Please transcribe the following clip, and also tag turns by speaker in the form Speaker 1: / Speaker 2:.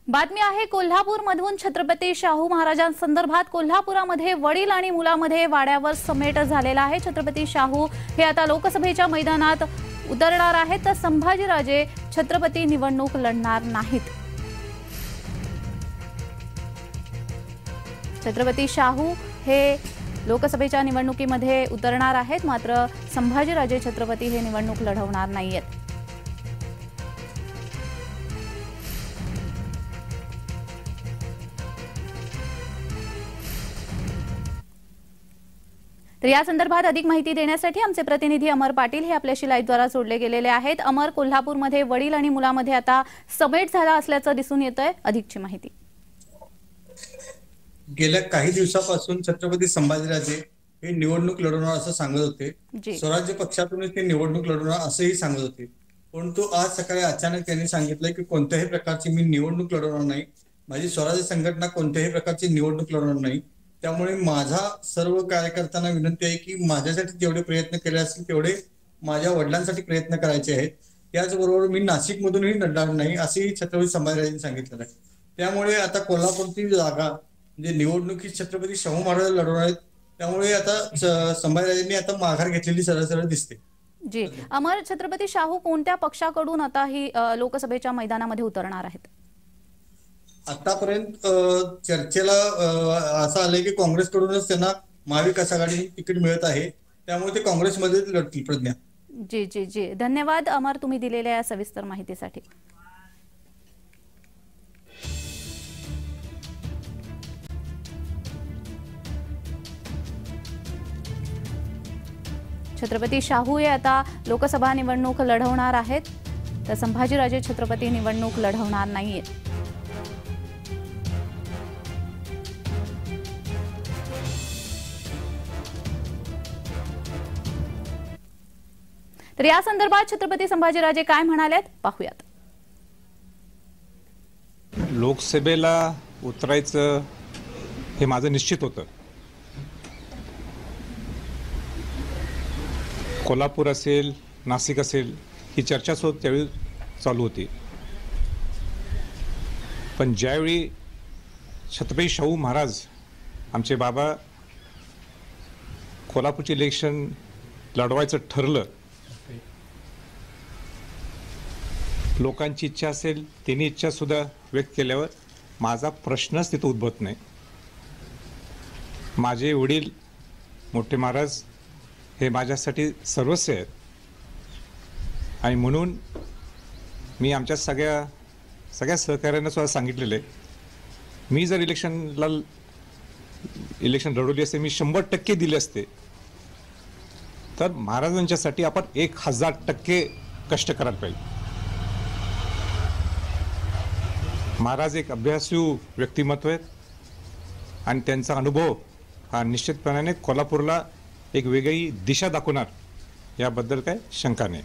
Speaker 1: बातमी आहे कोल्हापूरमधून छत्रपती शाहू महाराजांसंदर्भात कोल्हापुरामध्ये वडील आणि मुलामध्ये वाड्यावर समेट झालेला आहे। छत्रपती शाहू हे आता लोकसभेच्या मैदानात उतरणार आहेत, तर संभाजीराजे छत्रपती निवडणूक लढणार नाहीत। छत्रपती शाहू हे लोकसभेच्या निवडणुकीमध्ये उतरणार आहेत, मात्र संभाजीराजे छत्रपती हे निवडणूक लढवणार नाहीत। तर या संदर्भात अधिक माहिती देण्यासाठी आमचे प्रतिनिधी अमर पाटील हे आपल्याशी लाईव्ह द्वारा जोडले गेलेले आहेत। अमर, कोल्हापूरमध्ये वडील आणि मुलामध्ये आता समेट झाला असल्याचं दिसून येतंय, अधिकची माहिती।
Speaker 2: गेल्या काही दिवसापासून छत्रपती संभाजीराजे हे निवडणूक लढवणार असं सांगत होते। स्वराज्य पक्षातूनच ते निवडणूक लढवणार असंही सांगत होते, परंतु आज सकाळी अचानक त्यांनी सांगितलं की कोणत्याही प्रकारची मी निवडणूक लढवणार नाही, माझी स्वराज्य संघटना कोणत्याही प्रकारची निवडणूक लढवणार नाही। त्यामुळे माझा सर्व कार्यकर्त्यांना विनंती आहे की माझ्यासाठी जेवढे प्रयत्न केले असतील तेवढे माझ्या वडिलांसाठी प्रयत्न करायचे आहेत। त्याचबरोबर मी नाशिकमधूनही लढणार नाही असेही छत्रपती संभाजीराजेंनी सांगितलेलं आहे। त्यामुळे आता कोल्हापूरची जागा म्हणजे निवडणुकीत छत्रपती शाहू महाराज लढवणार आहेत, त्यामुळे आता संभाजीराजेंनी आता माघार घेतलेली सरळ दिसते।
Speaker 1: जी अमर, छत्रपती शाहू कोणत्या पक्षाकडून आता ही लोकसभेच्या मैदानामध्ये उतरणार आहेत?
Speaker 2: आतापर्यंत चर्चेला असं आलंय की काँग्रेसकडूनच त्यांना महाविकास आघाडी तिकीट मिळत आहे, त्यामुळे ते काँग्रेसमध्ये लढतील। प्रज्ञा
Speaker 1: जी जी जी धन्यवाद अमर, तुम्ही दिलेल्या सविस्तर माहितीसाठी। छत्रपती शाहू हे आता लोकसभा निवडणूक लढवणार आहेत, तर संभाजीराजे छत्रपती निवडणूक लढवणार नाहीयेत। तर या संदर्भात छत्रपती संभाजीराजे काय म्हणालेत पाहूयात।
Speaker 3: लोकसभेला उतरायचं हे माझं निश्चित होतं। कोल्हापूर असेल, नाशिक असेल, ही चर्चा त्यावेळी चालू होती। पण ज्यावेळी छत्रपती शाहू महाराज आमचे बाबा कोल्हापूरचे इलेक्शन लढवायचं ठरलं, लोकांची इच्छा असेल त्यांनी इच्छा सुद्धा व्यक्त केल्यावर माझा प्रश्नच तिथं उद्भवत नाही। माझे वडील मोठे महाराज हे माझ्यासाठी सर्वस्व आहेत आणि म्हणून मी आमच्या सगळ्या सहकार्यांना सुद्धा सांगितलेलं आहे, मी जर इलेक्शन लढवली असते, मी 100% दिले असते, तर महाराजांच्यासाठी आपण 1000% कष्ट करायला पाहिजे। महाराज एक अभ्यासू व्यक्तिमत्व आहेत आणि त्यांचा अनुभव हा निश्चितपणाने कोल्हापूरला एक वेगळी दिशा दाखवणार, याबद्दल काय शंका नाही।